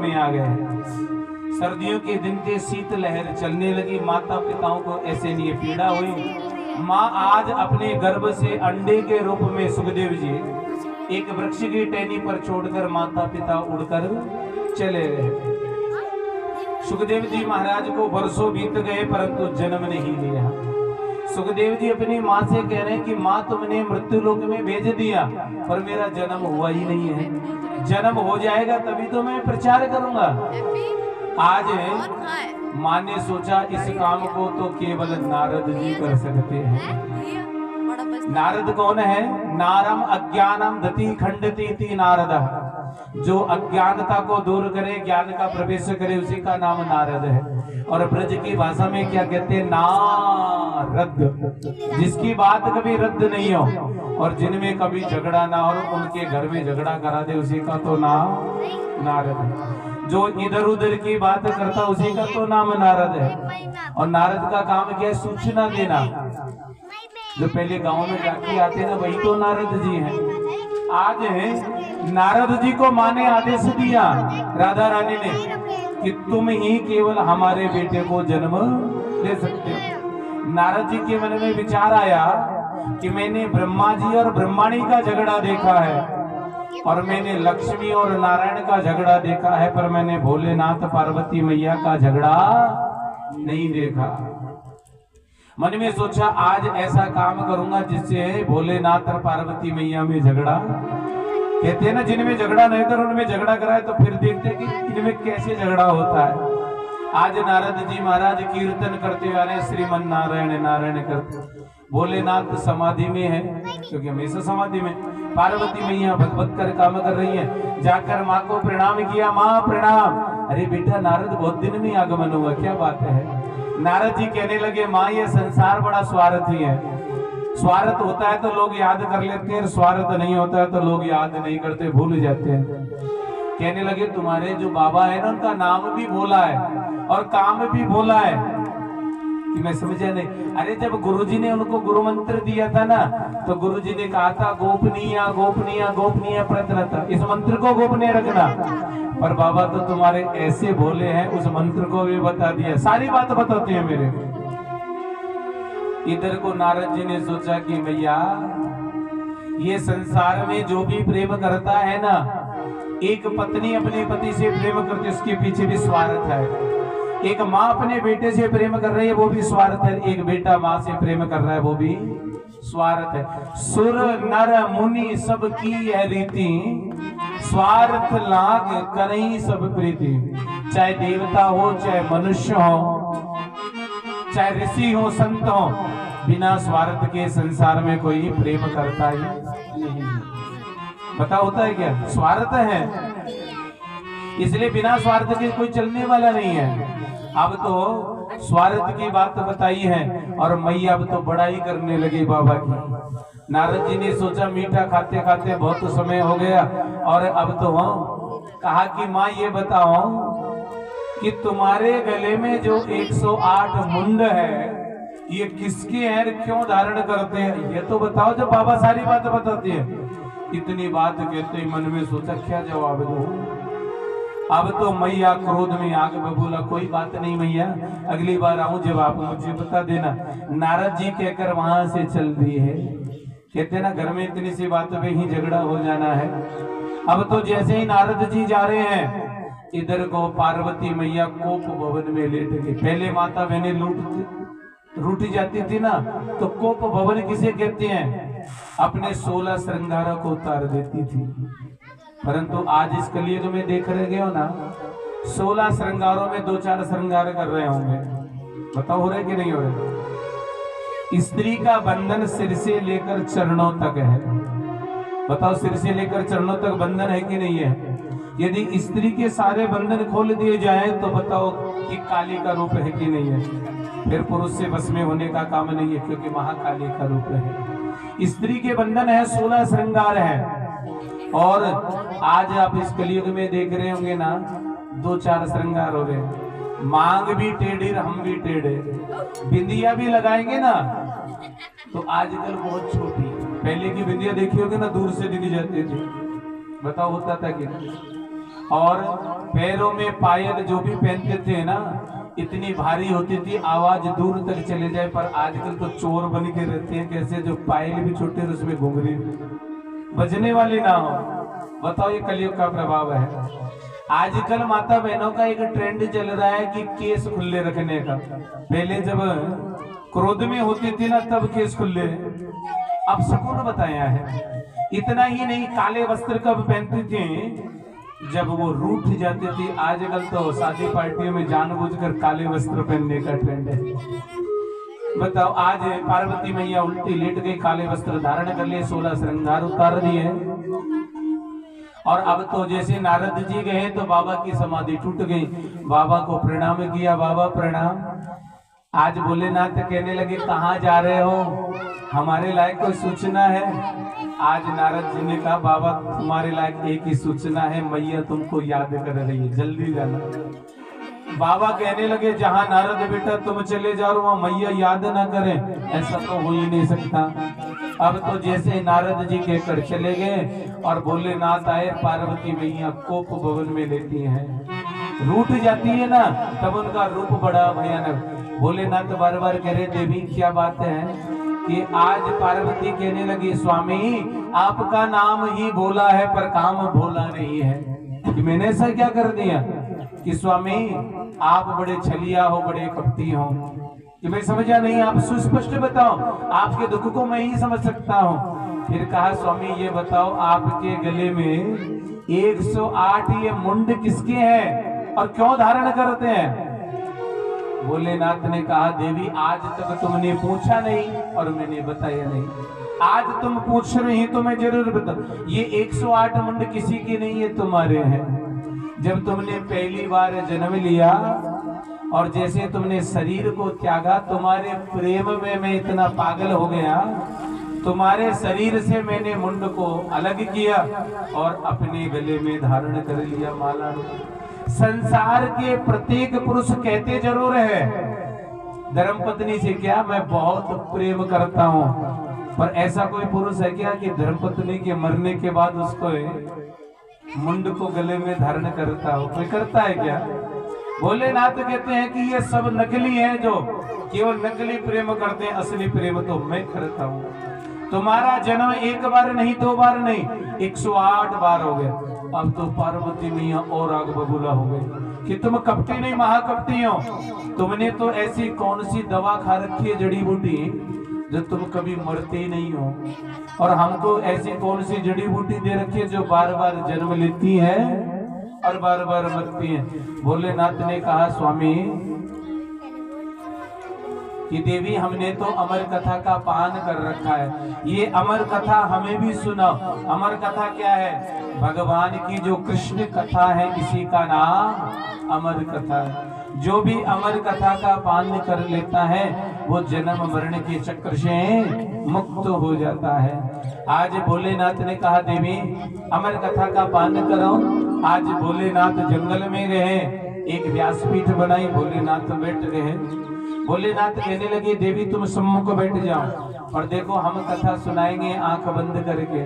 में आ गए। सर्दियों के दिन के शीतलहर चलने लगी। माता पिताओं को ऐसे लिए पीड़ा हुई। माँ आज अपने गर्भ से अंडे के रूप में सुखदेव जी एक वृक्ष की टहनी पर छोड़कर माता पिता उड़कर चले गए। सुखदेव जी महाराज को वर्षों बीत गए परंतु जन्म नहीं लिया। सुखदेव जी अपनी माँ से कह रहे हैं कि माँ तुमने मृत्यु लोक में भेज दिया पर मेरा जन्म हुआ ही नहीं है। जन्म हो जाएगा तभी तो मैं प्रचार करूंगा। आज माँ ने सोचा इस काम को तो केवल नारद जी कर सकते हैं। नारद कौन है? नारम अज्ञानम दति खंडति इति नारद। जो अज्ञानता को दूर करे, ज्ञान का प्रवेश करे, उसी का नाम नारद है। और ब्रज की भाषा में क्या कहते हैं? नारद। जिसकी बात कभी रद्द नहीं हो और जिनमें कभी झगड़ा ना हो, उनके घर में झगड़ा करा दे, उसी का तो नाम नारद है। जो इधर उधर की बात करता उसी का तो नाम नारद है। और नारद का काम क्या है? सूचना देना। जो पहले गांव में जाके आते ना, वही तो नारद जी हैं। आज नारद जी को माँ ने आदेश दिया, राधा रानी ने, कि तुम ही केवल हमारे बेटे को जन्म दे सकते हो। नारद जी के मन में विचार आया कि मैंने ब्रह्मा जी और ब्रह्माणी का झगड़ा देखा है और मैंने लक्ष्मी और नारायण का झगड़ा देखा है, पर मैंने भोलेनाथ पार्वती मैया का झगड़ा नहीं देखा। मन में सोचा आज ऐसा काम करूंगा जिससे भोलेनाथ और पार्वती मैया में झगड़ा, कहते हैं ना जिनमें झगड़ा नहीं कर उनमें झगड़ा कराए, तो फिर देखते कि इनमें कैसे झगड़ा होता है। आज नारद जी महाराज कीर्तन करते आ रहे, श्रीमन नारायण नारायण करते। भोलेनाथ समाधि में है क्योंकि हमेशा समाधि में। पार्वती मैया भगवत कर काम कर रही है। जाकर माँ को प्रणाम किया, माँ प्रणाम। अरे बेटा नारद बहुत दिन में आगमन हुआ, क्या बात है? नारद जी कहने लगे, माँ ये संसार बड़ा स्वार्थी है। स्वार्थ होता है तो लोग याद कर लेते हैं, स्वार्थ नहीं होता है तो लोग याद नहीं करते, भूल जाते हैं। कहने लगे तुम्हारे जो बाबा है ना, उनका नाम भी बोला है और काम भी बोला है कि मैं समझा नहीं। अरे जब गुरुजी ने उनको गुरु मंत्र दिया था ना, तो गुरुजी ने कहा था गोपनीय गोपनीय गोपनीय प्रयत्न, इस मंत्र को गोपनीय रखना। पर बाबा तो तुम्हारे ऐसे भोले हैं, उस मंत्र को भी बता दिया, सारी बात बताते हैं मेरे। इधर को नारद जी ने सोचा कि भैया ये संसार में जो भी प्रेम करता है ना, एक पत्नी अपने पति से प्रेम करती है, उसके पीछे भी स्वार्थ है। एक माँ अपने बेटे से प्रेम कर रही है, वो भी स्वार्थ है। एक बेटा माँ से प्रेम कर रहा है, वो भी स्वार्थ है। सुर नर मुनि सब की यह रीति, स्वार्थ लाग करई सब प्रीति। चाहे देवता हो, चाहे मनुष्य हो, चाहे ऋषि हो, संत हो, बिना स्वार्थ के संसार में कोई प्रेम करता ही नहीं। पता होता है क्या? स्वार्थ है, इसलिए बिना स्वार्थ के कोई चलने वाला नहीं है। अब तो स्वार्थ की बात बताई है और मैया अब तो बड़ाई करने लगी बाबा की। नारद जी ने सोचा मीठा खाते खाते बहुत समय हो गया और अब तो कहा कि माँ ये बताओ कि तुम्हारे गले में जो 108 मुंड है ये किसके हैं, क्यों धारण करते हैं, ये तो बताओ। जब बाबा सारी बात बताती है, इतनी बात कहते ही मन में सोचा क्या जवाब दूं। अब तो मैया क्रोध में आग बबूला, कोई बात नहीं मैया, अगली बार आऊं जब आप मुझे बता देना। नारद जी कहकर वहां से चल दिए है। कहते ना घर में इतनी सी बात पे ही झगड़ा हो जाना है। अब तो जैसे ही नारद जी जा रहे हैं, इधर को पार्वती मैया कोप भवन में लेट गई। पहले माता बहने रूठी जाती थी ना, तो कोप भवन किसे कहते हैं? अपने 16 श्रृंगारों को उतार देती थी। परंतु आज इस कलयुग में देख रहे हो ना, 16 श्रृंगारों में 2-4 श्रृंगार कर रहे होंगे। बताओ हो रहे कि नहीं हो रहे? स्त्री का बंधन सिर से लेकर चरणों तक है। बताओ सिर से लेकर चरणों तक बंधन है कि नहीं है? यदि स्त्री के सारे बंधन खोल दिए जाए तो बताओ कि काली का रूप है कि नहीं है? फिर पुरुष से बस में होने का काम नहीं है, क्योंकि महाकाली का रूप है। स्त्री के बंधन है, 16 श्रृंगार है। और आज आप इस कलयुग में देख रहे होंगे ना, 2-4 श्रृंगार हो गए। मांग भी टेढ़ी, हम भी टेढ़े, बिंदिया भी लगाएंगे ना तो आजकल बहुत छोटी। पहले की बिंदिया देखी होगी ना, दूर से दिख जाती थी। बताओ होता था कि और पैरों में पायल जो भी पहनते थे ना, इतनी भारी होती थी आवाज दूर तक चले जाए। पर आजकल तो चोर बन के रहते हैं, कैसे जो पायल भी छोटे और उसमें घुंघरी बजने वाली ना हो। बताओ, ये कलयुग का प्रभाव है। आजकल माता बहनों का एक ट्रेंड चल रहा है कि केस खुले रखने का। पहले जब क्रोध में होती थी ना, तब केस खुले, अब सुकून बताया है। इतना ही नहीं, काले वस्त्र कब पहनती थी, जब वो रूठ जाती थी। आजकल तो शादी पार्टियों में जानबूझकर काले वस्त्र पहनने का ट्रेंड है। बताओ, आज पार्वती मैया उल्टी लेट गई, काले वस्त्र धारण कर लिए, 16 श्रृंगार उतार दिए। और अब तो जैसे नारद जी गए तो बाबा की समाधि टूट गई, बाबा को प्रणाम किया, बाबा प्रणाम। आज भोलेनाथ कहने लगे, कहाँ जा रहे हो, हमारे लायक कोई सूचना है? आज नारद जी ने कहा, बाबा तुम्हारे लायक एक ही सूचना है, मैया तुमको याद कर रही है, जल्दी जाना। बाबा कहने लगे, जहां नारद बेटा तुम चले जाओ वहां मैया याद ना करें, ऐसा तो हो ही नहीं सकता। अब तो जैसे नारद जी कहकर चले गए और भोलेनाथ आए, पार्वती मैया कोप भवन में लेती हैं, रूठ जाती है ना, तब उनका रूप बड़ा भयानक। भोलेनाथ बार बार कह रहे, देवी क्या बात है कि आज पार्वती कहने लगी, स्वामी आपका नाम ही भोला है पर काम भोला नहीं है। कि मैंने ऐसा क्या कर दिया कि स्वामी आप बड़े छलिया हो, बड़े कपटी हो, कि मैं समझा नहीं, आप सुस्पष्ट बताओ, आपके दुख को मैं ही समझ सकता हूँ। फिर कहा, स्वामी ये बताओ, आपके गले में 108 ये मुंड किसके हैं और क्यों धारण करते हैं? भोलेनाथ ने कहा, देवी आज तक तुमने पूछा नहीं और मैंने बताया नहीं, आज तुम पूछ रही तो मैं जरूर बता। ये 108 मुंड किसी की नहीं है, तुम्हारे हैं। जब तुमने पहली बार जन्म लिया और जैसे तुमने शरीर को त्यागा, तुम्हारे प्रेम में मैं इतना पागल हो गया, तुम्हारे शरीर से मैंने मुंड को अलग किया और अपने गले में धारण कर लिया माला। संसार के प्रत्येक पुरुष कहते जरूर है धर्मपत्नी से, क्या मैं बहुत प्रेम करता हूँ, पर ऐसा कोई पुरुष है क्या कि धर्मपत्नी के मरने के बाद उसको मुंड को गले में धारण करता हो? कोई करता है क्या? भोलेनाथ कहते हैं कि ये सब नकली हैं, जो केवल नकली प्रेम करते हैं, असली प्रेम तो मैं करता हूँ। तुम्हारा जन्म एक बार नहीं, 2 बार नहीं, 108 बार हो गया। अब तो पार्वती मैया और आग बबूला हो गई कि तुम कपटी नहीं, महाकपटी हो। तुमने तो ऐसी कौन सी दवा खा रखी है, जड़ी बूटी, जो तुम कभी मरते ही नहीं हो, और हमको ऐसी कौन सी जड़ी बूटी दे रखी है जो बार बार जन्म लेती है और बार बार मरती है। भोलेनाथ ने कहा, स्वामी कि देवी हमने तो अमर कथा का पान कर रखा है, ये अमर कथा हमें भी सुनाओ। अमर कथा क्या है? भगवान की जो कृष्ण कथा है, इसी का नाम अमर कथा है। जो भी अमर कथा का पान कर लेता है वो जन्म मरण के चक्र से मुक्त हो जाता है। आज भोलेनाथ ने कहा, देवी अमर कथा का पान करो। आज भोलेनाथ जंगल में गए, एक व्यासपीठ बनाई, भोलेनाथ बैठ गए। भोलेनाथ कहने लगे, देवी तुम सम्मुख बैठ जाओ और देखो हम कथा सुनाएंगे आंख बंद करके।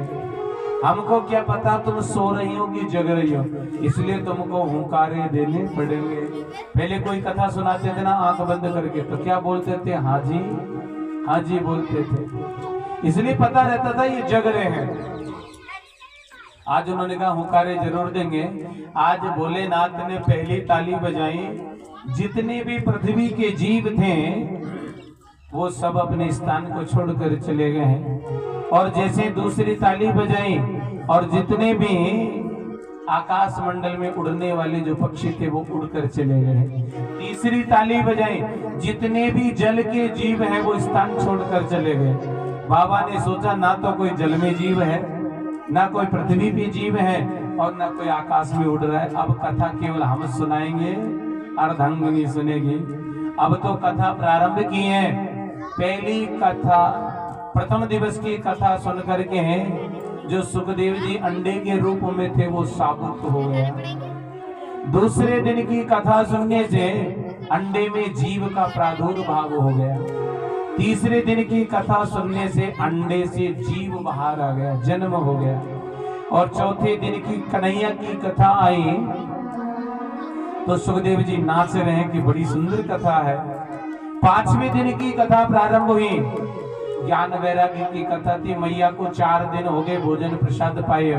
हमको क्या पता तुम सो रही हो कि जग रही हो, इसलिए तुमको हुंकारे देने पड़ेंगे। पहले कोई कथा सुनाते थे ना आंख बंद करके, तो क्या बोलते थे? हाँ जी बोलते थे, इसलिए पता रहता था ये जग रहे हैं। आज उन्होंने कहा हुंकारे जरूर देंगे। आज भोलेनाथ ने पहली ताली बजाई, जितने भी पृथ्वी के जीव थे वो सब अपने स्थान को छोड़कर चले गए हैं। और जैसे दूसरी ताली बजाई और जितने भी आकाश मंडल में उड़ने वाले जो पक्षी थे वो उड़कर चले गए। तीसरी ताली बजाई, जितने भी जल के जीव हैं वो स्थान छोड़कर चले गए। बाबा ने सोचा ना तो कोई जल में जीव है, ना कोई पृथ्वी पे जीव है, और ना कोई आकाश में उड़ रहा है। अब कथा केवल हम सुनाएंगे, अर्धांगिनी सुनेगी। अब तो कथा प्रारंभ की है। पहली कथा, प्रथम दिवस की कथा सुन करके जो सुखदेव जी अंडे के रूप में थे वो साबुत हो गया। दूसरे दिन की कथा सुनने से अंडे में जीव का प्रादुर्भाव हो गया। तीसरे दिन की कथा सुनने से अंडे से जीव बाहर आ गया, जन्म हो गया। और चौथे दिन की कन्हैया की कथा आई तो सुखदेव जी नाच रहे हैं कि बड़ी सुंदर कथा है। पांचवें दिन की कथा प्रारंभ हुई, ज्ञान वैराग्य की कथा थी। मैया को 4 दिन हो गए भोजन प्रसाद पाए,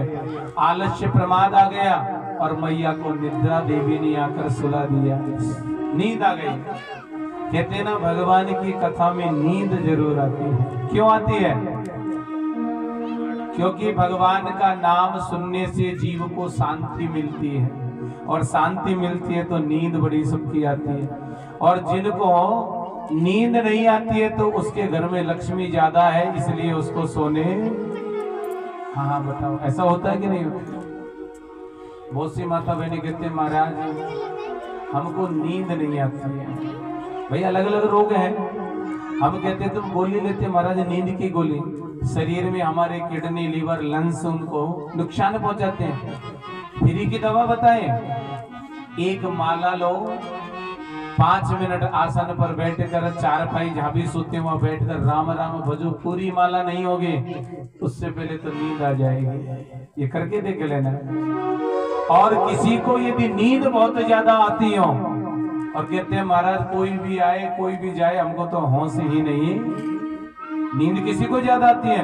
आलस्य प्रमाद आ गया और मैया को निद्रा देवी ने आकर सुला दिया, नींद आ गई। कहते ना भगवान की कथा में नींद जरूर आती है। क्यों आती है? क्योंकि भगवान का नाम सुनने से जीव को शांति मिलती है, और शांति मिलती है तो नींद बड़ी सुखी आती है। और जिनको नींद नहीं आती है तो उसके घर में लक्ष्मी ज्यादा है, इसलिए उसको सोने। हाँ बताओ, ऐसा होता है कि नहीं होता? बहुत सी माता बहने कहते हैं महाराज हमको नींद नहीं आती है। भाई अलग अलग रोग हैं। हम कहते तुम गोली लेते, महाराज नींद की गोली शरीर में हमारे किडनी लीवर लंग्स उनको नुकसान पहुंचाते हैं। फ्री की दवा बताएं, एक माला लो, 5 मिनट आसन पर बैठकर चारपाई जहां भी सोते वहां बैठकर राम राम भजो, पूरी माला नहीं होगी उससे पहले तो नींद आ जाएगी। ये करके देख लेना। और किसी को यदि नींद बहुत ज्यादा आती हो और कहते हैं महाराज कोई भी आए कोई भी जाए हमको तो होश ही नहीं, नींद किसी को ज्यादा आती है,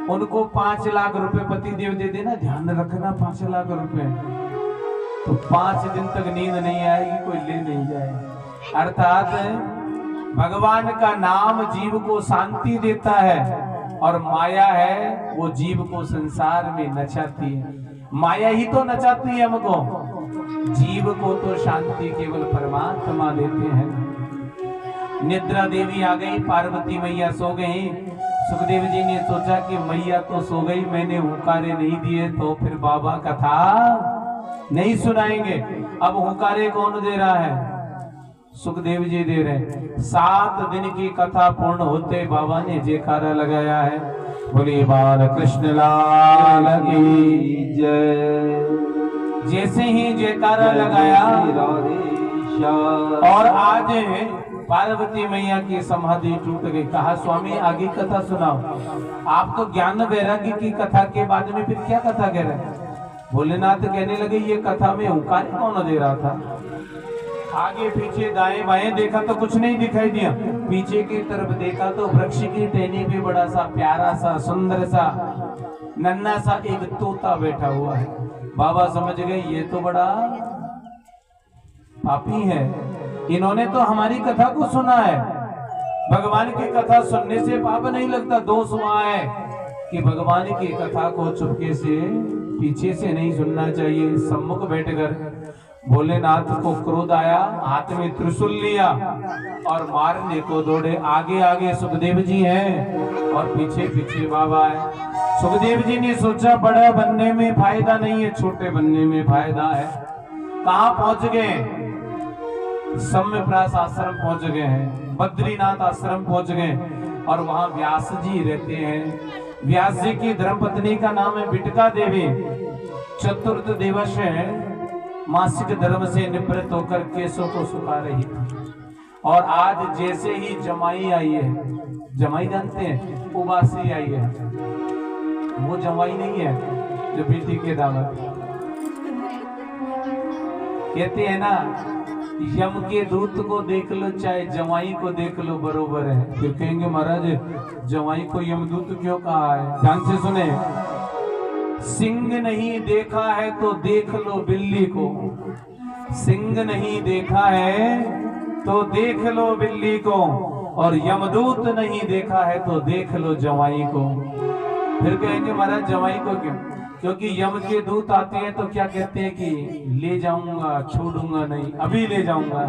उनको 5 लाख रुपए पति देव दे देना, ध्यान रखना 5 लाख रुपए, तो 5 दिन तक नींद नहीं आएगी, कोई ले नहीं जाएगा। अर्थात भगवान का नाम जीव को शांति देता है और माया है वो जीव को संसार में नचाती है। माया ही तो नचाती है हमको, जीव को तो शांति केवल परमात्मा देते हैं। निद्रा देवी आ गई, पार्वती मैया सो गई। सुखदेव जी ने सोचा कि मैया तो सो गई, मैंने हुंकारे नहीं दिए तो फिर बाबा कथा नहीं सुनाएंगे। अब हुंकारे कौन दे रहा है? सुखदेव जी दे रहे हैं। 7 दिन की कथा पूर्ण होते बाबा ने जयकारा लगाया है, बोले बाल कृष्ण लाल की जय। जैसे ही जयकारा लगाया और आज पार्वती मैया की समाधि टूट गई। कहा स्वामी आगे कथा सुनाओ। आप तो ज्ञान वैराग्य की कथा के बाद में फिर क्या कथा कह रहे हैं? भोलेनाथ कहने लगे ये कथा में हुंकार कौन दे रहा था? आगे पीछे दाएं बाएं देखा तो कुछ नहीं दिखाई दिया, पीछे की तरफ देखा तो वृक्ष की टहनी पे बड़ा सा प्यारा सा सुंदर सा नन्हा सा एक तोता बैठा हुआ है। बाबा समझ गए ये तो बड़ा पापी है, इन्होंने तो हमारी कथा को सुना है। भगवान की कथा सुनने से पाप नहीं लगता। दोष वहां है कि भगवान की कथा को चुपके से पीछे से नहीं सुनना चाहिए, सम्मुख बैठकर। भोलेनाथ को क्रोध आया, हाथ में त्रिशूल लिया और मारने को दौड़े। आगे आगे सुखदेव जी हैं और पीछे पीछे बाबा है। सुखदेव जी ने सोचा बड़ा बनने में फायदा नहीं है, छोटे बनने में फायदा है। कहाँ पहुंच गए? सम्यप्रास आश्रम पहुंच गए हैं, बद्रीनाथ आश्रम पहुंच गए और वहां व्यास जी रहते हैं। व्यास जी की धर्मपत्नी का नाम है बिटका देवी। चतुर्थ दिवस मासिक धर्म से निवृत्त होकर केशों को सुखा रही थी। और आज जैसे ही जमाई आई है, जमाई जानते हैं, उबासी आई है, वो जमाई नहीं है जो बेटी के दामाद। कहते हैं ना यम के दूत को देख लो चाहे जमाई को देख लो बरोबर है। फिर कहेंगे महाराज जमाई को यमदूत क्यों कहा है? ध्यान से सुने। सिंह नहीं देखा है तो देख लो बिल्ली को, सिंह नहीं देखा है तो देख लो बिल्ली को, और यमदूत नहीं देखा है तो देख लो जमाई को। फिर कहेंगे महाराज जमाई को क्यों? क्योंकि यम के दूत आते हैं तो क्या कहते हैं कि ले जाऊंगा, छोड़ूंगा नहीं, अभी ले जाऊंगा।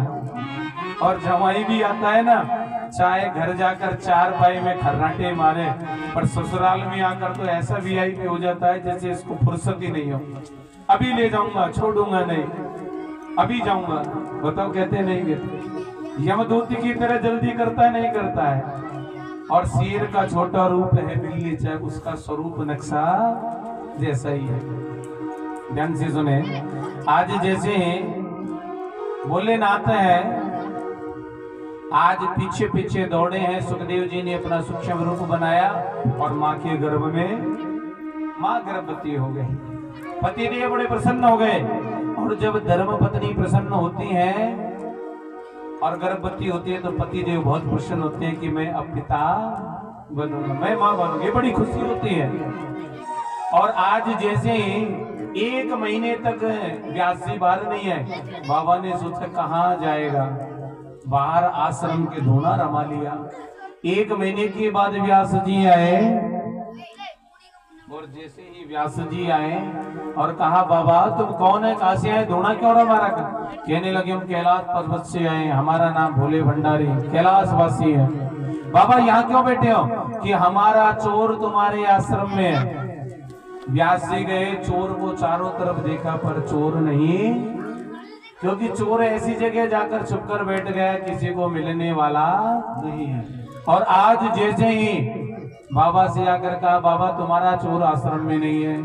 और जमाई भी आता है ना, चाहे घर जाकर 4 पाई में खर्राटे मारे, पर ससुराल में आकर तो ऐसा वीआईपी हो जाता है जैसे इसको फुर्सत ही नहीं हो। अभी ले जाऊंगा, छोड़ूंगा नहीं, अभी जाऊंगा। बताओ कहते नहीं कहते? यमदूत की तरह जल्दी करता है नहीं करता है? और शेर का छोटा रूप है बिल्ली, चाहे उसका स्वरूप नक्शा जैसा ही है। ध्यान से सुने। आज जैसे भोलेनाथ है, आज पीछे पीछे दौड़े हैं। सुखदेव जी ने अपना सूक्ष्म रूप बनाया और माँ के गर्भ में माँ गर्भवती हो गई। पतिदेव बड़े प्रसन्न हो गए। और जब धर्म पत्नी प्रसन्न होती है और गर्भवती होती है तो पतिदेव बहुत प्रसन्न होते हैं कि मैं अब पिता बनूंगा, मैं माँ बनूंगी, बड़ी खुशी होती है। और आज जैसे ही 1 महीने तक व्यास जी बाहर नहीं है, बाबा ने सोचा कहाँ जाएगा, बाहर आश्रम के धूना रमा लिया। 1 महीने के बाद व्यास जी आए और जैसे ही व्यास जी आए और कहा बाबा तुम कौन है, कहां से आए, धूना क्यों रमारा कर? कहने लगे हम कैलाश पर्वत से आए, हमारा नाम भोले भंडारी कैलाशवासी है। बाबा यहाँ क्यों बैठे हो? कि हमारा चोर तुम्हारे आश्रम में है। व्यास जी गए, चोर को चारों तरफ देखा पर चोर नहीं, क्योंकि चोर ऐसी जगह जाकर छुपकर बैठ गया किसी को मिलने वाला नहीं है। और आज जैसे ही बाबा से आकर कहा बाबा तुम्हारा चोर आश्रम में नहीं है।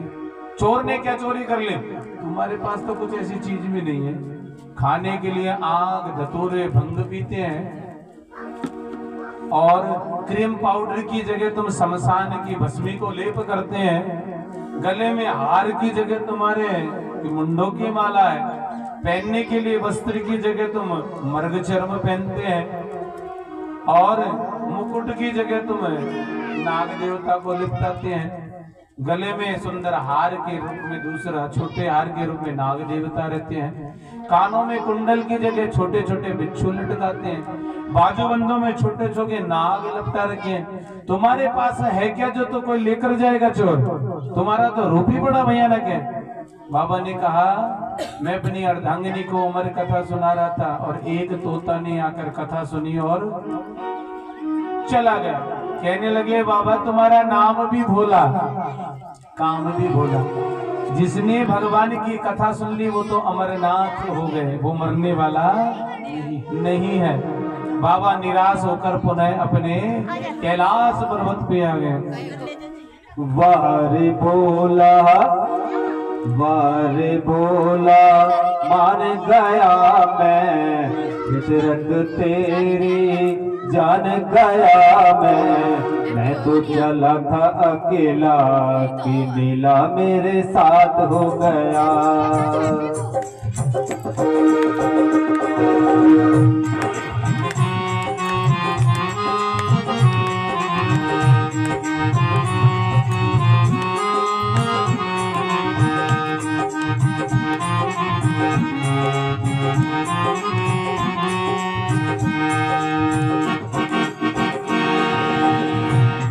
चोर ने क्या चोरी कर ली? तुम्हारे पास तो कुछ ऐसी चीज भी नहीं है, खाने के लिए आग धतूरे भंग पीते हैं और क्रीम पाउडर की जगह तुम शमशान की भस्मी को लेप करते हैं, गले में हार की जगह तुम्हारे मुंडों की माला है, पहनने के लिए वस्त्र की जगह तुम मर्ग चर्म पहनते हैं और मुकुट की जगह तुम नाग देवता को लिपटाते हैं, गले में सुंदर हार के रूप में दूसरा छोटे हार के रूप में नाग देवता रहते हैं, कानों में कुंडल की जगह छोटे छोटे बिच्छू लटकाते हैं, बाजूबंदों में छोटे छोटे नाग लपटा रखे हैं। तुम्हारे पास है क्या जो तो कोई लेकर जाएगा चोर? तुम्हारा तो रूप ही बड़ा भयानक है। बाबा ने कहा मैं अपनी अर्धांगिनी को उम्र कथा सुना रहा था और एक तोता ने आकर कथा सुनी और चला गया। कहने लगे बाबा तुम्हारा नाम भी भोला, काम भी भोला। जिसने भगवान की कथा सुन ली वो तो अमरनाथ हो गए, वो मरने वाला नहीं है। बाबा निराश होकर पुनः अपने कैलाश पर्वत पे आ गए। वारे बोला वारे बोला मान गया मैं, फितरत तेरी जान गया मैं तो चला था अकेला कि नीला मेरे साथ हो गया।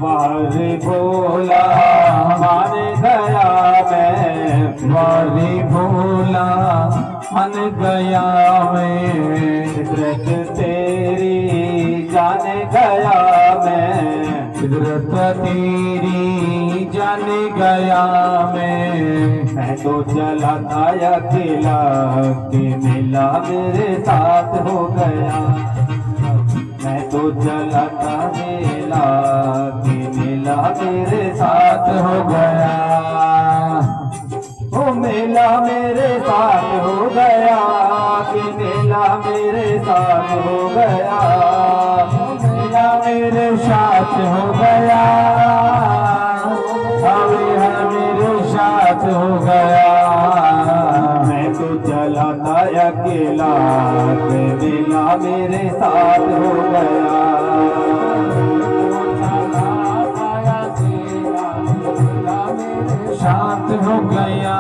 वारे बोला मान गया मैं, वारे बोला मान गया मैं, फितरत तेरी जान गया मैं, फितरत तेरी जान गया मैं तो चला था अकेला कि मिला मेरे साथ हो गया, मैं तो चला था मेला कि मेला मेरे साथ हो गया, ओ मेला मेरे साथ हो गया कि मेला मेरे साथ हो गया, मेला मेरे साथ हो गया, मेरे साथ हो गया। मैं तो चला था अकेला कि मेला मेरे साथ हो गया, साथ हो गया।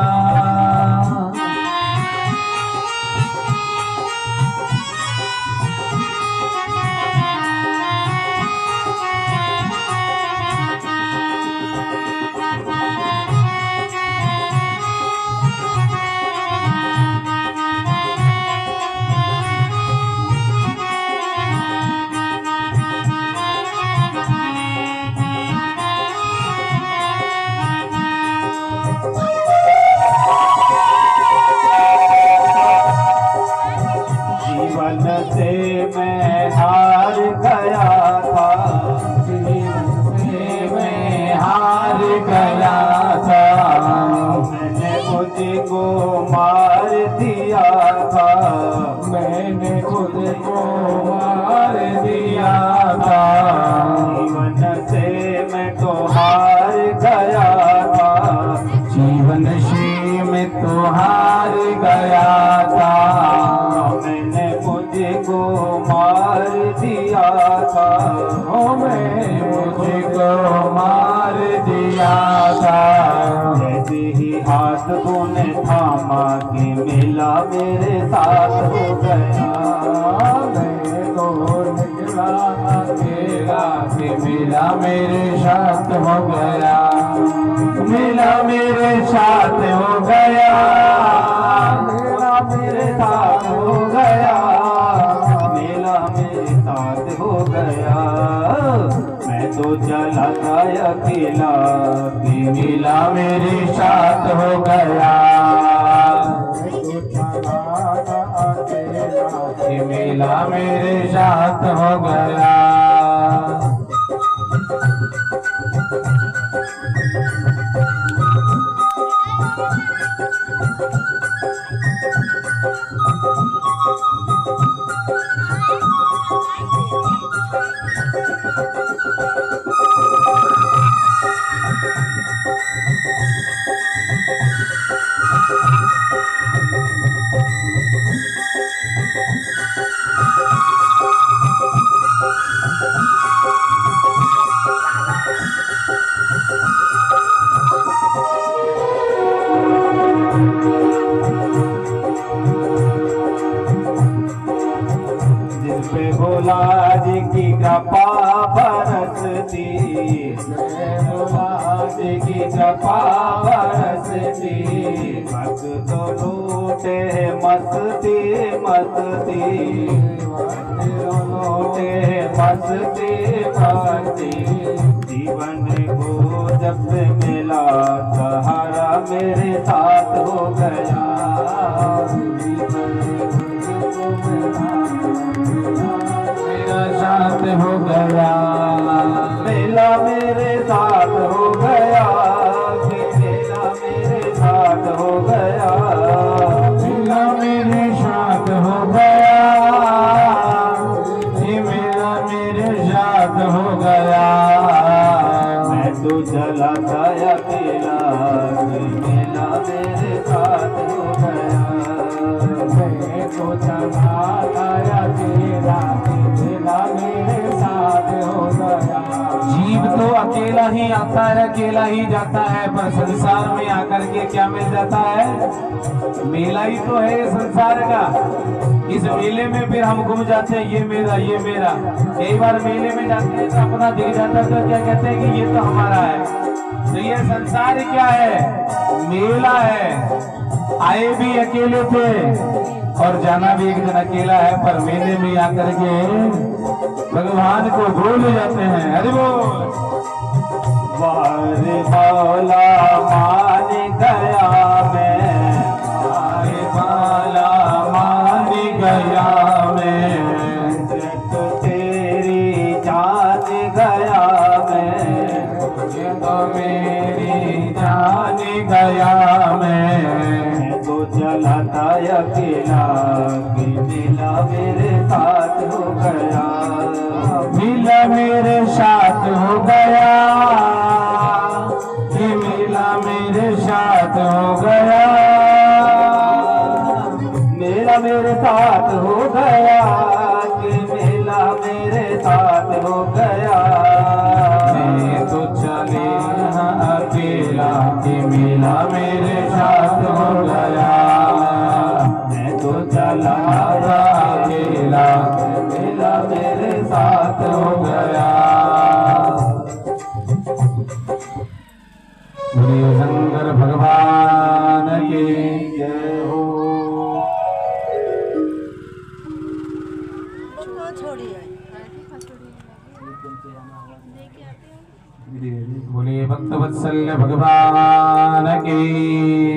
मेला मेरे साथ हो गया। मैं तो निकला अकेला कि मेला मेरे साथ हो गया। मेला मेरे साथ हो गया। मेला मेरे साथ हो गया। मेला मेरे साथ हो गया। मैं तो चला था अकेला कि मेला मेरे साथ हो गया। कि मेला मेरे साथ हो गया। भोला जी की कृपा बरसती, भोला जी की कृपा बरसती। भक्त तो लूटे मस्ती मस्ती, लूटे मस्ती मस्ती। जीवन को जब से मिला सहारा मेरे साथ हो गया। साथ हो गया। मेला मेरे साथ हो गया। मेला मेरे साथ हो गया। मेला मेरे साथ हो गया। मेला मेरे साथ हो गया। मैं तो चला था अकेला, मेला मेरे साथ हो गया। मैं तो चला था अकेला, मेरे साथ हो गया। जीव तो अकेला ही आता है, अकेला ही जाता है, पर संसार में आकर के क्या मिल जाता है? मेला ही तो है संसार का। इस मेले में फिर हम घूम जाते हैं, ये मेरा ये मेरा। कई बार मेले में जाते हैं तो अपना दिख जाता है तो क्या कहते हैं कि ये तो हमारा है। तो ये संसार क्या है? मेला है। आए भी अकेले थे और जाना भी एक दिन अकेला है, पर मेले में आकर के भगवान को भूल जाते हैं। हरि बोल। वारे मौला मान गया मैं, वारे मौला मान गया मैं। तो तेरी जान गया मैं, तो मेरी जान गया मैं। तो चला था अकेला कि मेला मेरे साथ हो गया। मेला मेरे साथ हो गया। कि मेला मेरे साथ हो गया। मेला मेरे साथ हो गया। कि मेला मेरे साथ हो गया। मैं तो चले अकेला कि मेला मेरे साथ हो गया। मैं तो चला अकेला, मेला मेरे साथ हो गया। बोलिए शंकर भगवान की जय हो। बोलिए भक्त वत्सल्य भगवान की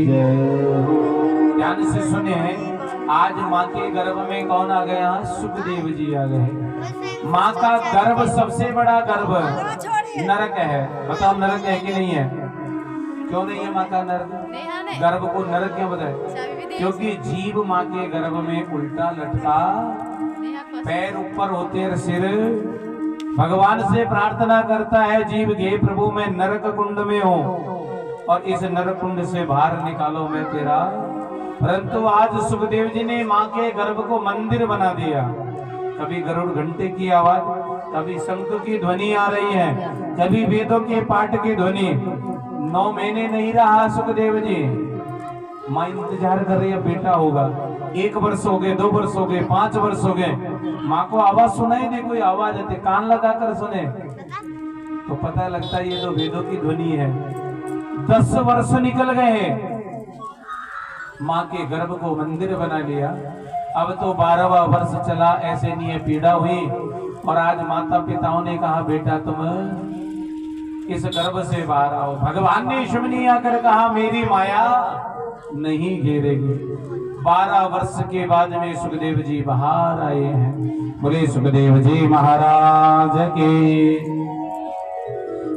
जय हो। ध्यान से सुने, आज माँ के गर्भ में कौन आ गया? सुखदेव जी आ गए। माँ का गर्भ सबसे बड़ा गर्भ नरक है। बताओ नरक है कि नहीं है? क्यों नहीं है माँ का नरक? गर्भ को नरक क्यों बताए? क्योंकि जीव माँ के गर्भ में उल्टा लटका, पैर ऊपर होते और सिर। भगवान से प्रार्थना करता है जीव, हे प्रभु मैं नरक कुंड में हूँ और इस नरक कुंड से बाहर निकालो मैं तेरा। परंतु आज सुखदेव जी ने माँ के गर्भ को मंदिर बना दिया। कभी गरुड़ घंटे की आवाज, कभी शंख की ध्वनि आ रही है, कभी वेदों के पाठ की ध्वनि। 9 महीने नहीं रहा सुखदेव जी, माँ इंतजार कर रही है, बेटा होगा। 1 वर्ष हो गए, 2 वर्ष हो गए, 5 वर्ष हो गए, माँ को आवाज सुनाई दे, कोई आवाज आती, कान लगा कर सुने तो पता लगता है ये तो वेदों की ध्वनि है। 10 वर्ष निकल गए, माँ के गर्भ को मंदिर बना लिया। अब तो 12वां वर्ष चला, ऐसे नहीं है, पीड़ा हुई। और आज माता पिताओं ने कहा बेटा तुम इस गर्भ से बाहर आओ। भगवान ने शमनी आकर कहा मेरी माया नहीं घेरेगी। 12 वर्ष के बाद में सुखदेव जी बाहर आए हैं। बोले सुखदेव जी महाराज के।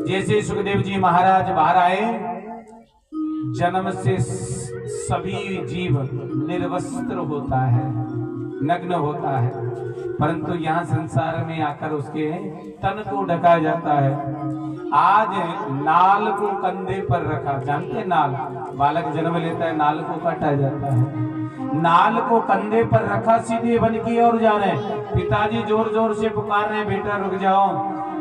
जैसे सुखदेव जी महाराज बाहर आए, जन्म से सभी जीव निर्वस्त्र होता है, नग्न होता है, परंतु यहाँ संसार में आकर उसके तन को ढका जाता है। आज नाल को कंधे पर रखा, जानते नाल, बालक जन्म लेता है, नाल को काटा जाता है, नाल को कंधे पर रखा, सीधे वन की ओर जा रहे हैं। पिताजी जोर जोर से पुकार रहे हैं बेटा रुक जाओ,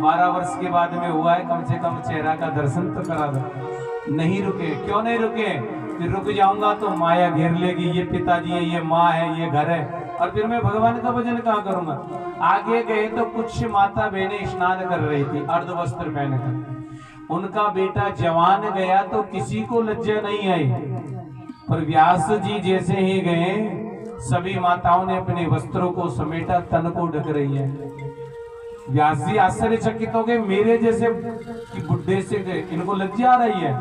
12 वर्ष के बाद में हुआ है, कम से कम चेहरा का दर्शन तो करा दो। नहीं रुके। क्यों नहीं रुके? फिर रुक जाऊंगा तो माया घेर लेगी, ये पिताजी है, ये माँ है, ये घर है, और फिर मैं भगवान का भजन कहाँ करूंगा। आगे गए तो कुछ माता बहनें स्नान कर रही थी अर्ध वस्त्र पहनकर। उनका बेटा जवान गया तो किसी को लज्जा नहीं आई, पर व्यास जी जैसे ही गए सभी माताओं ने अपने वस्त्रों को समेटा, तन को ढक रही है। व्यास जी आश्चर्यचकित हो गए, मेरे जैसे कि बुढ़े से गए, इनको लज्जा आ रही है।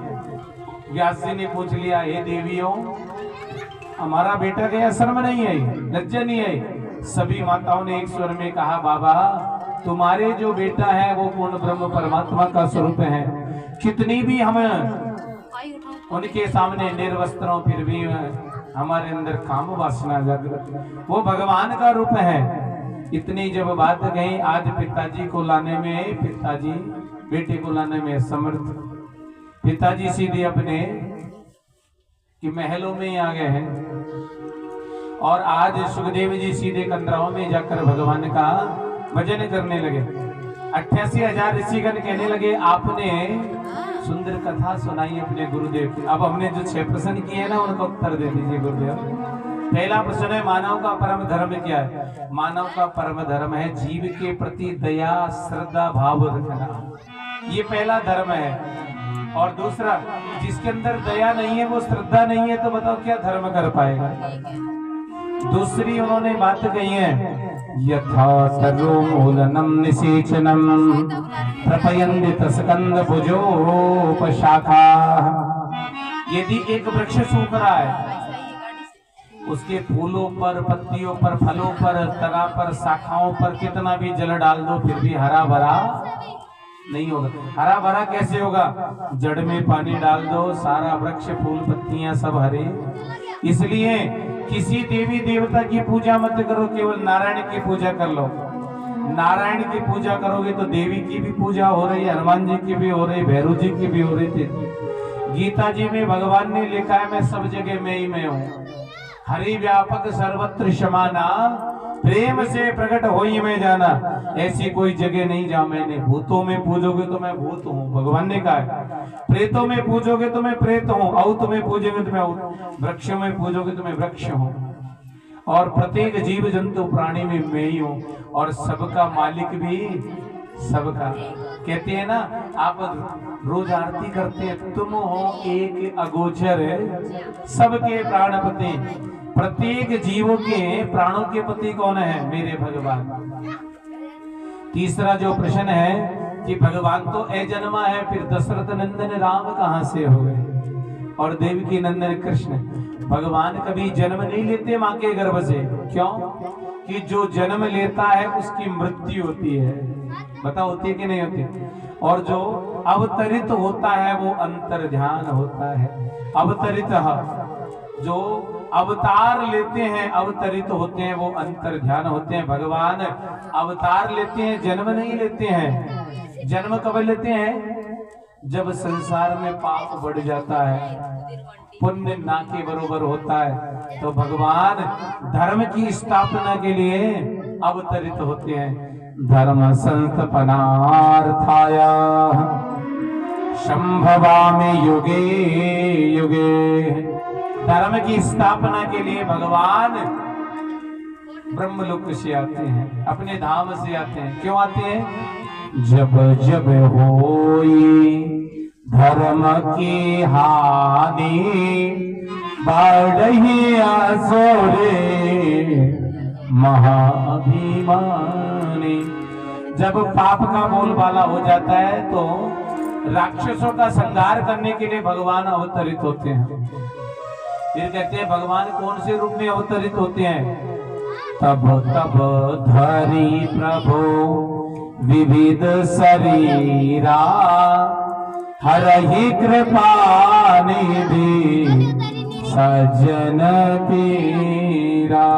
व्यास जी ने पूछ लिया हे देवियों, हमारा बेटा गया, शर्म नहीं आई, लज्जा नहीं आई? सभी माताओं ने एक स्वर में कहा बाबा तुम्हारे जो बेटा है वो पूर्ण ब्रह्म परमात्मा का स्वरूप है। कितनी भी हम उनके सामने निर्वस्त्रों, फिर भी हमारे अंदर काम वासना जागृत, वो भगवान का रूप है। इतनी जब बात गई, आज पिताजी को लाने में, पिताजी बेटे को लाने में समर्थ। पिताजी सीधे अपने कि महलों में ही आ गए हैं। और आज सुखदेव जी सीधे कंदराओं में जाकर भगवान का भजन करने लगे। 88,000 ऋषिगण कहने लगे आपने सुंदर कथा सुनाई अपने गुरुदेव की। अब हमने जो 6 प्रश्न किए ना उनका उत्तर दे दीजिए गुरुदेव। पहला प्रश्न है मानव का परम धर्म क्या है? मानव का परम धर्म है जीव के प्रति दया श्रद्धा भाव रखना, ये पहला धर्म है। और दूसरा, जिसके अंदर दया नहीं है, वो श्रद्धा नहीं है, तो बताओ क्या धर्म कर पाएगा? दूसरी उन्होंने बात कही है यथा सर्वमूलनम निषेचनम प्रपयन्ति तस्कंद भुजोपशाखा। यदि एक वृक्ष सूख रहा है, उसके फूलों पर, पत्तियों पर, फलों पर, तना पर, शाखाओं पर कितना भी जल डाल दो फिर भी हरा भरा नहीं होगा। हरा भरा कैसे होगा? जड़ में पानी डाल दो, सारा वृक्ष, फूल, पत्तियां सब हरे। इसलिए किसी देवी देवता की पूजा मत करो, केवल नारायण की पूजा कर लो। नारायण की पूजा करोगे तो देवी की भी पूजा हो रही है, हनुमान जी की भी हो रही, भैरव जी की भी हो रही थी। गीता जी में भगवान ने लिखा है मैं सब जगह मैं ही मैं हूँ, हरि व्यापक सर्वत्र समाना, प्रेम से प्रकट हो ही मैं जाना। ऐसी कोई जगह नहीं जहाँ मैंने, भूतों में पूजोगे तो मैं भूत हूँ, भगवान ने कहा है। प्रेतों में पूजोगे तो मैं प्रेत हूँ, औत में पूजोगे तो मैं औत, वृक्षों में पूजोगे तो मैं वृक्ष हूँ, और प्रत्येक जीव जंतु प्राणी में मैं ही हूँ, और सबका मालिक भी सबका। कहते हैं ना, आप रोज आरती करते हैं, तुम हो एक अगोचर सबके प्राणपति। प्रत्येक जीवों के प्राणों के पति कौन है? मेरे भगवान। तीसरा जो प्रश्न है कि भगवान तो अजन्मा है, फिर दशरथ नंदन राम कहां से हो गए और देवकी नंदन कृष्ण? भगवान कभी जन्म नहीं लेते मां के गर्भ से। क्यों? कि जो जन्म लेता है उसकी मृत्यु होती है। बताओ होती है कि नहीं होती? और जो अवतरित होता है वो अंतर ध्यान होता है। अवतरित, जो अवतार लेते हैं, अवतरित होते हैं, वो अंतर ध्यान होते हैं। भगवान अवतार लेते हैं, जन्म नहीं लेते हैं। जन्म कब लेते हैं? जब संसार में पाप बढ़ जाता है, पुण्य ना के बरोबर होता है, तो भगवान धर्म की स्थापना के लिए अवतरित होते हैं। धर्म संस्थापनार्थाय संभवामि युगे युगे। धर्म की स्थापना के लिए भगवान ब्रह्मलोक से आते हैं, अपने धाम से आते हैं। क्यों आते हैं? जब जब होई धर्म की हानि बढ़ी असुरे महाअभिमानी। जब पाप का बोलबाला हो जाता है तो राक्षसों का संहार करने के लिए भगवान अवतरित होते हैं। फिर कहते हैं भगवान कौन से रूप में अवतरित होते हैं? तब तब धरी प्रभु विविध शरीरा हरहि कृपा निधि सज्जन पीरा।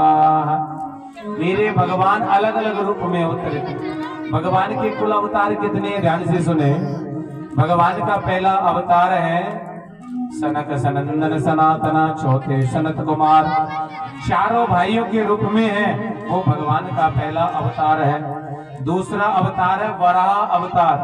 मेरे भगवान अलग अलग रूप में अवतरित। भगवान के कुल अवतार कितने? ध्यान से सुने। भगवान का पहला अवतार है सनक सनंदन सनातना, चौथे सनत कुमार। चारों भाइयों के रूप में है, वो भगवान का पहला अवतार है। दूसरा अवतार है वराह अवतार।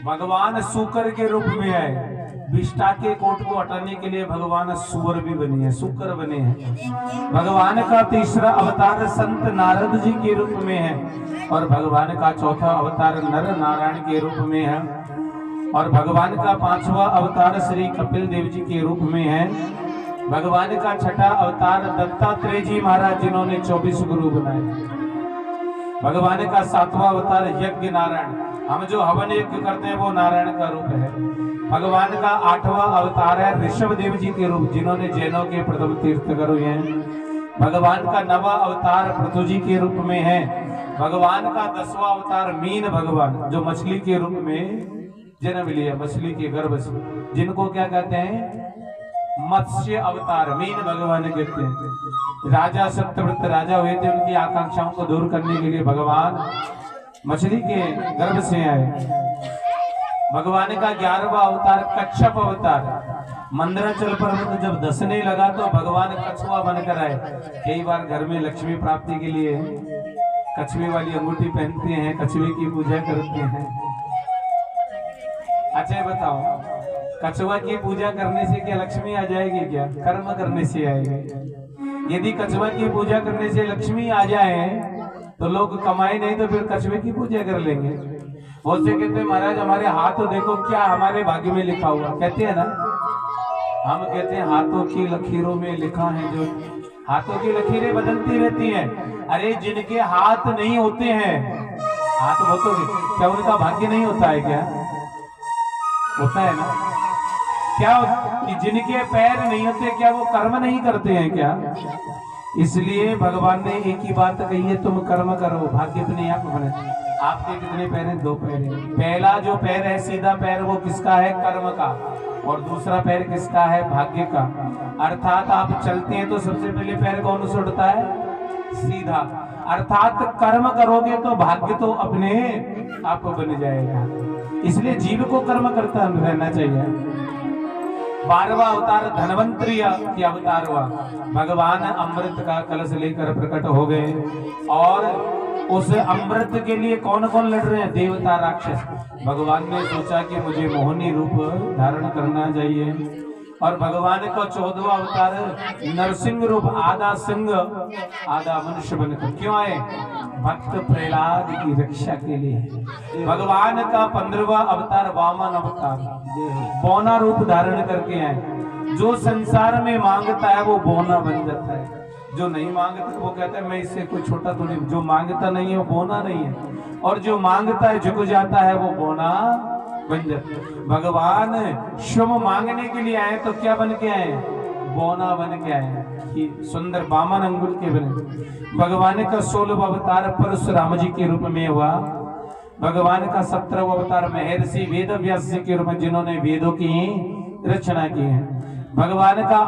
भगवान सूकर के रूप में है। विष्टा के कोट को हटाने के लिए भगवान सूअर भी बने हैं, सूकर बने हैं। भगवान का तीसरा अवतार संत नारद जी के रूप में है और भगवान का चौथा अवतार नर नारायण के रूप में है और भगवान का पांचवा अवतार श्री कपिल देव जी के रूप में है। भगवान का छठा अवतार दत्तात्रेय जी महाराज जिन्होंने 24 गुरु बनाए। भगवान का सातवां अवतार यज्ञ नारायण, हम जो हवन यज्ञ करते हैं वो नारायण का रूप है। भगवान का आठवां अवतार है ऋषभ देव जी के रूप, जिन्होंने जैनों के प्रथम तीर्थंकर हैं। भगवान का नवा अवतार पृथु जी के रूप में है। भगवान का 10वां अवतार मीन भगवान, जो मछली के रूप में जन्म लिया, मछली के गर्भ से, जिनको क्या कहते हैं? मत्स्य अवतार, मीन भगवान कहते हैं। राजा सत्यव्रत राजा हुए थे, उनकी आकांक्षाओं को दूर करने के लिए भगवान मछली के गर्भ से आए। भगवान का 11वां अवतार कच्छप अवतार। मंदराचल पर्वत जब धसने लगा तो भगवान कछुआ बनकर आए। कई बार घर में लक्ष्मी प्राप्ति के लिए कछुए वाली अंगूठी पहनते हैं, कछुए की पूजा करते हैं। अच्छा बताओ, कछुआ की पूजा करने से क्या लक्ष्मी आ जाएगी? क्या कर्म करने से आएगी? यदि कछुआ की पूजा करने से लक्ष्मी आ जाए तो लोग कमाए नहीं तो फिर कछुए की पूजा कर लेंगे। वो से कहते हैं महाराज हमारे हाथ देखो क्या हमारे भाग्य में लिखा हुआ, कहते हैं ना। हम कहते हैं हाथों की लकीरों में लिखा है, जो हाथों की लकीरें बदलती रहती हैं। अरे जिनके हाथ नहीं होते हैं, हाथ बोतोगे क्या उनका भाग्य नहीं होता है? क्या होता है ना? क्या कि जिनके पैर नहीं होते क्या वो कर्म नहीं करते हैं क्या? इसलिए भगवान ने एक ही बात कही है, तुम कर्म करो भाग्य अपने आप बने। आपके कितने पैर हैं? 2 पैर हैं। पहला जो पैर है सीधा पैर, वो किसका है? कर्म का। और दूसरा पैर किसका है? भाग्य का। अर्थात आप चलते हैं तो सबसे पहले पैर कौन सा उठता है? सीधा। अर्थात कर्म करोगे तो भाग्य तो अपने आप बन जाएगा। इसलिए जीव को कर्म करता रहना चाहिए। 12वां अवतार धनवंतरी की अवतार हुआ। भगवान अमृत का कलश लेकर प्रकट हो गए और उस अमृत के लिए कौन कौन लड़ रहे हैं? देवता राक्षस। भगवान ने सोचा कि मुझे मोहिनी रूप धारण करना चाहिए और भगवान का 14वां अवतार नरसिंह रूप, आधा सिंह आधा मनुष्य बनकर क्यों आए? भक्त प्रहलाद की रक्षा के लिए। भगवान का 15वां अवतार वामन अवतार, बौना रूप धारण करके आए। जो संसार में मांगता है वो बौना बन जाता है, जो नहीं मांगता वो कहता है मैं इससे कोई छोटा तो नहीं। जो मांगता नहीं है वो बौना नहीं है, और जो मांगता है झुक जाता है वो बौना बन जाता है। भगवान शुभ मांगने के लिए आए तो क्या बन के आए? बौना बन के आए कि सुंदर बामन अंगुल के बने। भगवान का 16वां अवतार परशुराम जी के रूप में हुआ। भगवान का 17वां अवतार महर्षि वेद व्यास जी के रूप में, जिन्होंने वेदों की रचना की है। भगवान का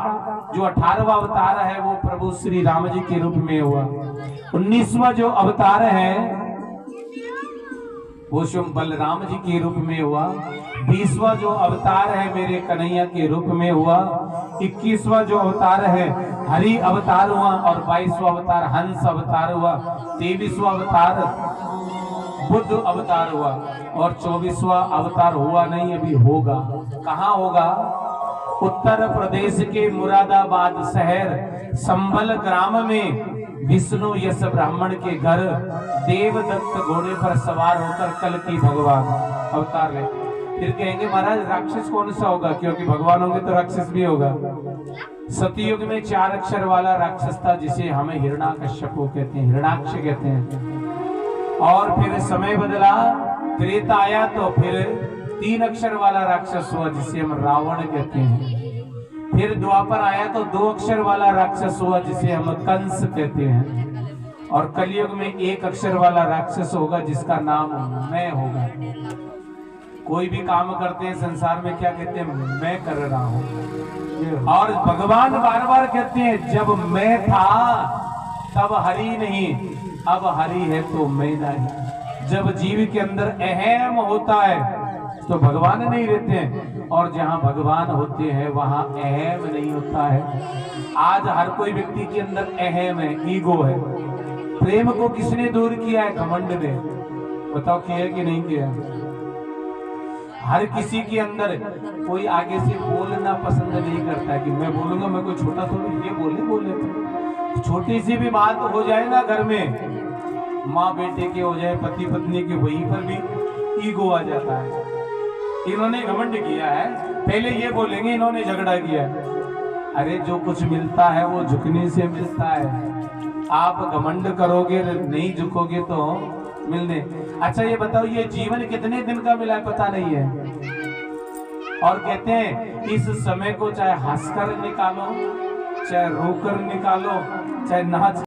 जो 18वां अवतार है वो प्रभु श्री राम जी के रूप में हुआ। 19वां जो अवतार है वो शुभ बलराम जी के रूप में हुआ। 20वां जो अवतार है मेरे कन्हैया के रूप में हुआ। 21वां जो अवतार है हरि अवतार हुआ और 22वां अवतार हंस अवतार हुआ। 23वां अवतार बुद्ध अवतार हुआ और 24वां अवतार हुआ नहीं, अभी होगा। कहाँ होगा? उत्तर प्रदेश के मुरादाबाद शहर संबल ग्राम में विष्णु यश ब्राह्मण के घर देवदत्त घोड़े पर सवार होकर कल की भगवान अवतार ले। फिर कहेंगे महाराज राक्षस कौन सा होगा, क्योंकि भगवान होंगे तो राक्षस भी होगा। सतयुग में 4 अक्षर वाला राक्षस था जिसे हमें हिरण्याकश्यपु कहते हैं, हिरण्याक्ष कहते हैं। और फिर समय बदला, त्रेता आया तो फिर 3 अक्षर वाला राक्षस हुआ जिसे हम रावण कहते हैं। फिर द्वापर आया तो 2 अक्षर वाला राक्षस हुआ जिसे हम कंस कहते हैं। और कलयुग में 1 अक्षर वाला राक्षस होगा जिसका नाम मैं होगा। कोई भी काम करते हैं संसार में क्या कहते हैं, मैं कर रहा हूं। और भगवान बार बार कहते हैं जब मैं था तब हरि नहीं, अब हरि है तो मैं नहीं। जब जीव के अंदर अहम होता है तो भगवान नहीं रहते हैं, और जहां भगवान होते हैं वहां अहम नहीं होता है। आज हर कोई व्यक्ति के अंदर अहम है, ईगो है। प्रेम को किसने दूर किया है, घमंड ने। बताओ किया कि नहीं किया। हर किसी के अंदर कोई आगे से बोलना पसंद नहीं करता है कि मैं बोलूंगा, मैं कोई छोटा थोड़ा, ये बोले तो छोटी सी भी बात हो जाए ना घर में, माँ बेटे के हो जाए, पति पत्नी के, वहीं पर भी ईगो आ जाता है। इन्होंने घमंड किया है, पहले ये बोलेंगे इन्होंने झगड़ा किया है। अरे जो कुछ मिलता है वो झुकने से मिलता है। आप घमंड करोगे, नहीं झुकोगे तो मिलने। अच्छा ये बताओ, ये जीवन कितने दिन का मिला है पता नहीं है। और कहते हैं इस समय को चाहे हंसकर निकालो, चाहे रोकर निकालो, चाहे नाच